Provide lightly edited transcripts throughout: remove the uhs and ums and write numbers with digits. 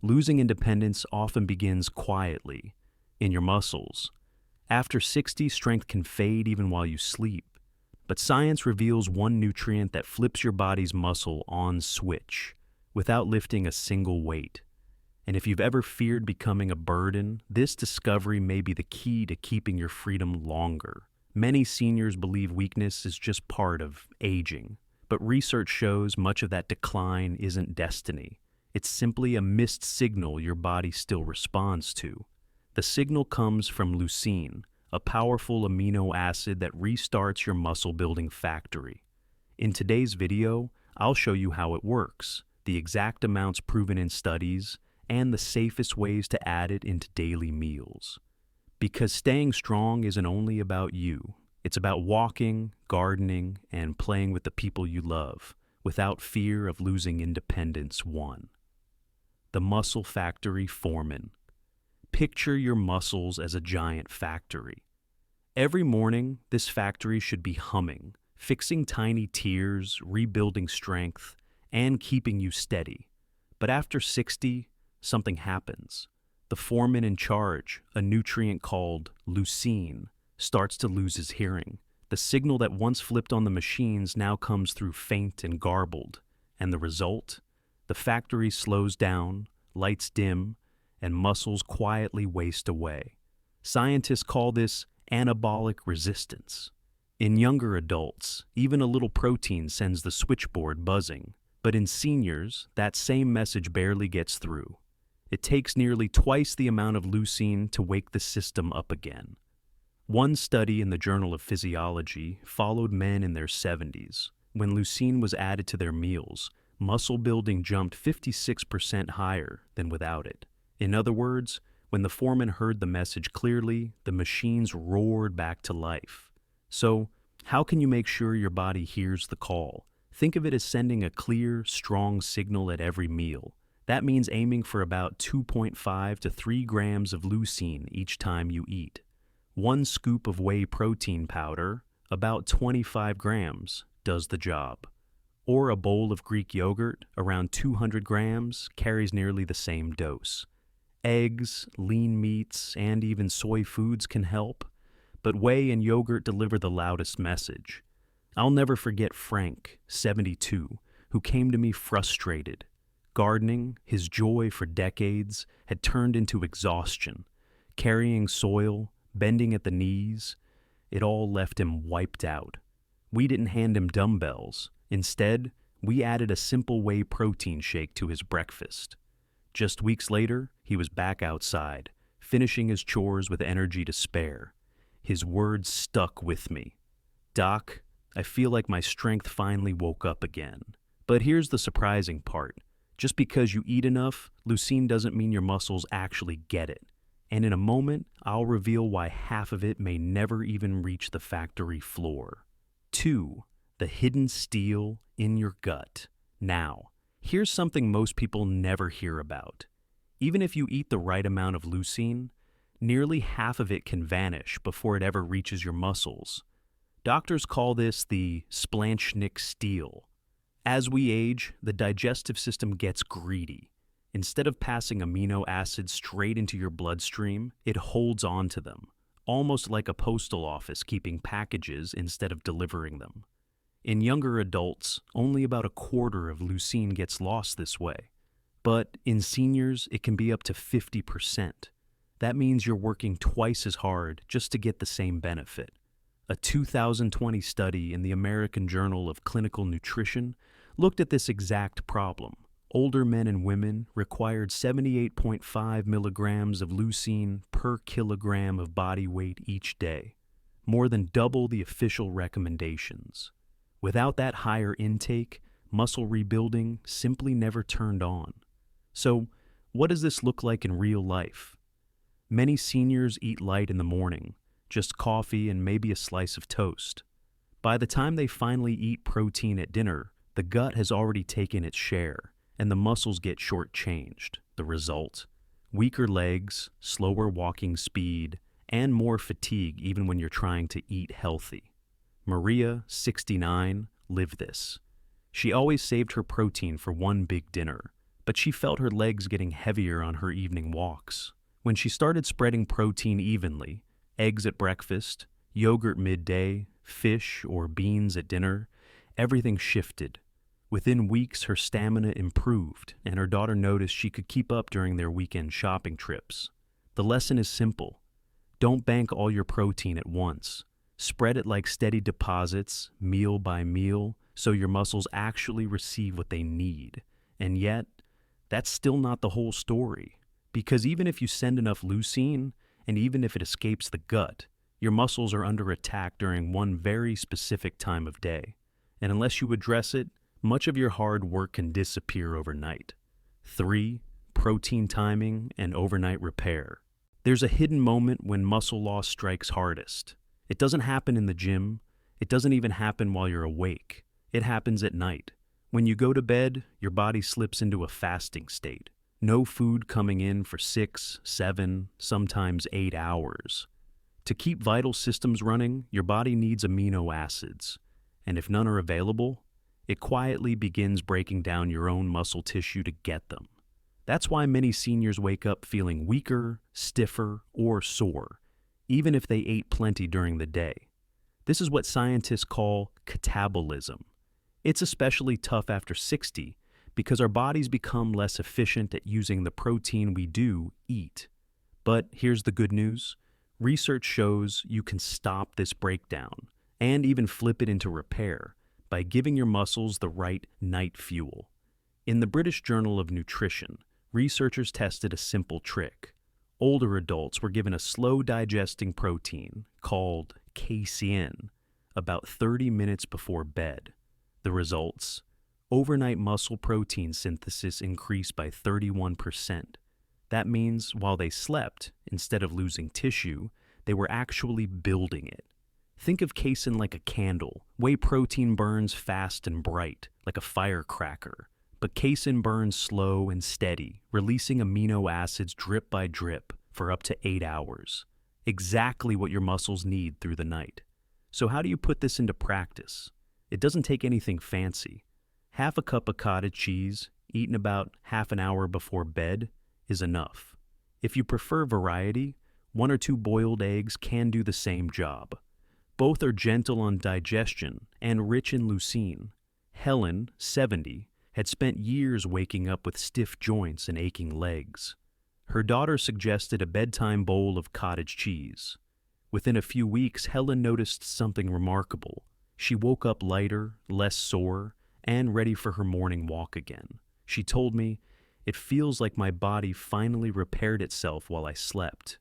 Losing independence often begins quietly, in your muscles. After 60, strength can fade even while you sleep. But science reveals one nutrient that flips your body's muscle on switch, without lifting a single weight. And if you've ever feared becoming a burden, this discovery may be the key to keeping your freedom longer. Many seniors believe weakness is just part of aging, but research shows much of that decline isn't destiny. It's simply a missed signal your body still responds to. The signal comes from leucine, a powerful amino acid that restarts your muscle-building factory. In today's video, I'll show you how it works, the exact amounts proven in studies, and the safest ways to add it into daily meals. Because staying strong isn't only about you. It's about walking, gardening, and playing with the people you love, without fear of losing independence. 1. The muscle factory foreman. Picture your muscles as a giant factory. Every morning, this factory should be humming, fixing tiny tears, rebuilding strength, and keeping you steady. But after 60, something happens. The foreman in charge, a nutrient called leucine, starts to lose his hearing. The signal that once flipped on the machines now comes through faint and garbled. And the result? The factory slows down, lights dim, and muscles quietly waste away. Scientists call this anabolic resistance. In younger adults, even a little protein sends the switchboard buzzing. But in seniors, that same message barely gets through. It takes nearly twice the amount of leucine to wake the system up again. One study in the Journal of Physiology followed men in their 70s. When leucine was added to their meals, muscle building jumped 56% higher than without it. In other words, when the foreman heard the message clearly, the machines roared back to life. So, how can you make sure your body hears the call? Think of it as sending a clear, strong signal at every meal. That means aiming for about 2.5 to 3 grams of leucine each time you eat. 1 scoop of whey protein powder, about 25 grams, does the job. Or a bowl of Greek yogurt, around 200 grams, carries nearly the same dose. Eggs, lean meats, and even soy foods can help, but whey and yogurt deliver the loudest message. I'll never forget Frank, 72, who came to me frustrated. Gardening, his joy for decades, had turned into exhaustion. Carrying soil, bending at the knees, it all left him wiped out. We didn't hand him dumbbells. Instead, we added a simple whey protein shake to his breakfast. Just weeks later, he was back outside, finishing his chores with energy to spare. His words stuck with me. "Doc, I feel like my strength finally woke up again." But here's the surprising part. Just because you eat enough, leucine doesn't mean your muscles actually get it. And in a moment, I'll reveal why half of it may never even reach the factory floor. 2. The hidden steel in your gut. Now, here's something most people never hear about. Even if you eat the right amount of leucine, nearly half of it can vanish before it ever reaches your muscles. Doctors call this the splanchnick steel. As we age, the digestive system gets greedy. Instead of passing amino acids straight into your bloodstream, it holds on to them, almost like a postal office keeping packages instead of delivering them. In younger adults, only about a quarter of leucine gets lost this way. But in seniors, it can be up to 50%. That means you're working twice as hard just to get the same benefit. A 2020 study in the American Journal of Clinical Nutrition looked at this exact problem. Older men and women required 78.5 milligrams of leucine per kilogram of body weight each day, more than double the official recommendations. Without that higher intake, muscle rebuilding simply never turned on. So, what does this look like in real life? Many seniors eat light in the morning, just coffee and maybe a slice of toast. By the time they finally eat protein at dinner, the gut has already taken its share, and the muscles get shortchanged. The result? Weaker legs, slower walking speed, and more fatigue even when you're trying to eat healthy. Maria, 69, lived this. She always saved her protein for one big dinner, but she felt her legs getting heavier on her evening walks. When she started spreading protein evenly, eggs at breakfast, yogurt midday, fish or beans at dinner, everything shifted. Within weeks, her stamina improved, and her daughter noticed she could keep up during their weekend shopping trips. The lesson is simple. Don't bank all your protein at once. Spread it like steady deposits, meal by meal, so your muscles actually receive what they need. And yet, that's still not the whole story. Because even if you send enough leucine, and even if it escapes the gut, your muscles are under attack during one very specific time of day. And unless you address it, much of your hard work can disappear overnight. 3. Protein timing and overnight repair. There's a hidden moment when muscle loss strikes hardest. It doesn't happen in the gym. It doesn't even happen while you're awake. It happens at night. When you go to bed, your body slips into a fasting state. No food coming in for 6, 7, sometimes 8 hours. To keep vital systems running, your body needs amino acids. And if none are available, it quietly begins breaking down your own muscle tissue to get them. That's why many seniors wake up feeling weaker, stiffer, or sore, even if they ate plenty during the day. This is what scientists call catabolism. It's especially tough after 60 because our bodies become less efficient at using the protein we do eat. But here's the good news. Research shows you can stop this breakdown and even flip it into repair by giving your muscles the right night fuel. In the British Journal of Nutrition, researchers tested a simple trick. Older adults were given a slow-digesting protein called casein about 30 minutes before bed. The results? Overnight muscle protein synthesis increased by 31%. That means while they slept, instead of losing tissue, they were actually building it. Think of casein like a candle. Whey protein burns fast and bright, like a firecracker. But casein burns slow and steady, releasing amino acids drip by drip for up to 8 hours. Exactly what your muscles need through the night. So how do you put this into practice? It doesn't take anything fancy. Half a cup of cottage cheese, eaten about half an hour before bed, is enough. If you prefer variety, 1 or 2 boiled eggs can do the same job. Both are gentle on digestion and rich in leucine. Helen, 70, had spent years waking up with stiff joints and aching legs. Her daughter suggested a bedtime bowl of cottage cheese. Within a few weeks, Helen noticed something remarkable. She woke up lighter, less sore, and ready for her morning walk again. She told me, "It feels like my body finally repaired itself while I slept."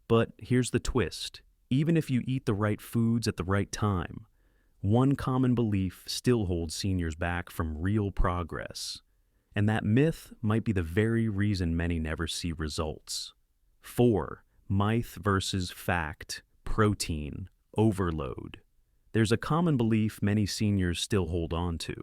But here's the twist. Even if you eat the right foods at the right time, one common belief still holds seniors back from real progress. And that myth might be the very reason many never see results. 4. Myth versus fact, protein, overload. There's a common belief many seniors still hold on to.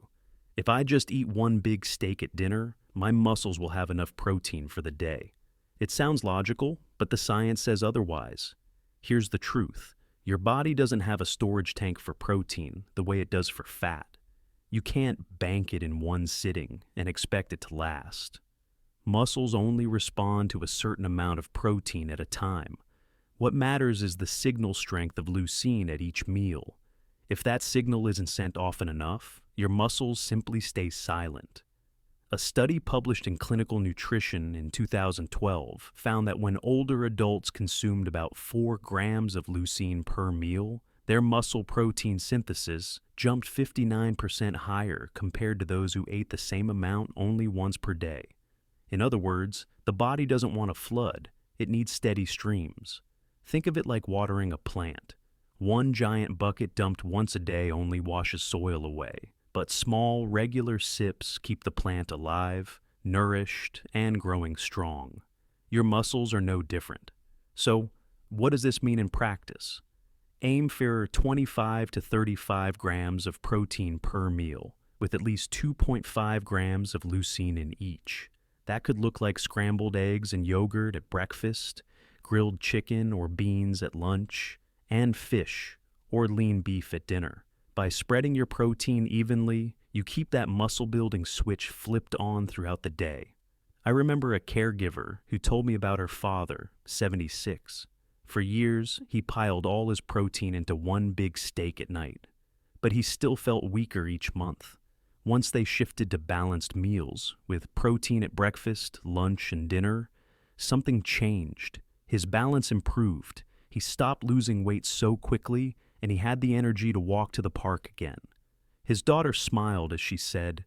If I just eat 1 big steak at dinner, my muscles will have enough protein for the day. It sounds logical, but the science says otherwise. Here's the truth. Your body doesn't have a storage tank for protein the way it does for fat. You can't bank it in one sitting and expect it to last. Muscles only respond to a certain amount of protein at a time. What matters is the signal strength of leucine at each meal. If that signal isn't sent often enough, your muscles simply stay silent. A study published in Clinical Nutrition in 2012 found that when older adults consumed about 4 grams of leucine per meal, their muscle protein synthesis jumped 59% higher compared to those who ate the same amount only once per day. In other words, the body doesn't want a flood, it needs steady streams. Think of it like watering a plant. 1 giant bucket dumped once a day only washes soil away. But small, regular sips keep the plant alive, nourished, and growing strong. Your muscles are no different. So, what does this mean in practice? Aim for 25 to 35 grams of protein per meal, with at least 2.5 grams of leucine in each. That could look like scrambled eggs and yogurt at breakfast, grilled chicken or beans at lunch, and fish or lean beef at dinner. By spreading your protein evenly, you keep that muscle-building switch flipped on throughout the day. I remember a caregiver who told me about her father, 76. For years, he piled all his protein into one big steak at night, but he still felt weaker each month. Once they shifted to balanced meals, with protein at breakfast, lunch, and dinner, something changed. His balance improved. He stopped losing weight so quickly, and he had the energy to walk to the park again. His daughter smiled as she said,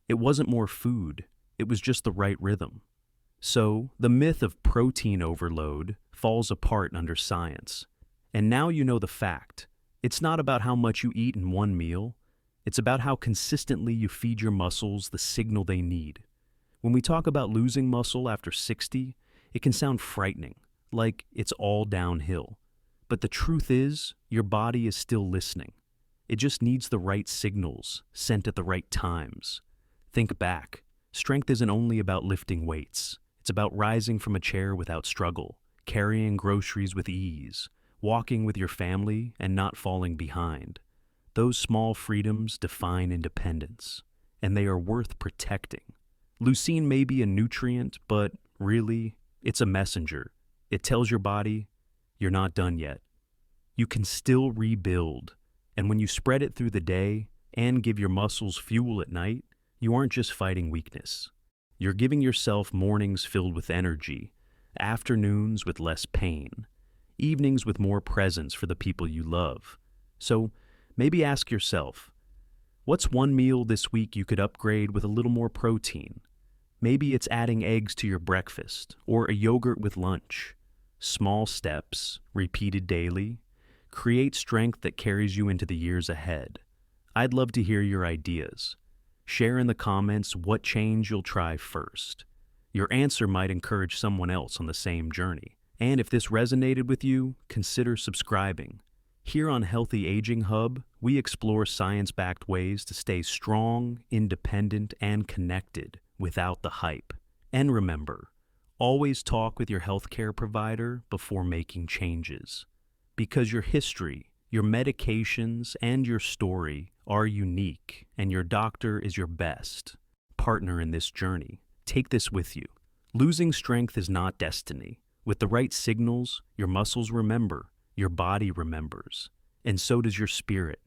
"It wasn't more food, it was just the right rhythm." So, the myth of protein overload falls apart under science. And now you know the fact. It's not about how much you eat in one meal. It's about how consistently you feed your muscles the signal they need. When we talk about losing muscle after 60, it can sound frightening, like it's all downhill. But the truth is, your body is still listening. It just needs the right signals, sent at the right times. Think back. Strength isn't only about lifting weights. It's about rising from a chair without struggle, carrying groceries with ease, walking with your family, and not falling behind. Those small freedoms define independence, and they are worth protecting. Leucine may be a nutrient, but really, it's a messenger. It tells your body, you're not done yet. You can still rebuild, and when you spread it through the day and give your muscles fuel at night, you aren't just fighting weakness. You're giving yourself mornings filled with energy, afternoons with less pain, evenings with more presence for the people you love. So maybe ask yourself, what's one meal this week you could upgrade with a little more protein? Maybe it's adding eggs to your breakfast or a yogurt with lunch. Small steps, repeated daily, create strength that carries you into the years ahead. I'd love to hear your ideas. Share in the comments what change you'll try first. Your answer might encourage someone else on the same journey. And if this resonated with you, consider subscribing. Here on Healthy Aging Hub, we explore science-backed ways to stay strong, independent, and connected without the hype. And remember, always talk with your healthcare provider before making changes. Because your history, your medications, and your story are unique, and your doctor is your best partner in this journey. Take this with you. Losing strength is not destiny. With the right signals, your muscles remember, your body remembers, and so does your spirit.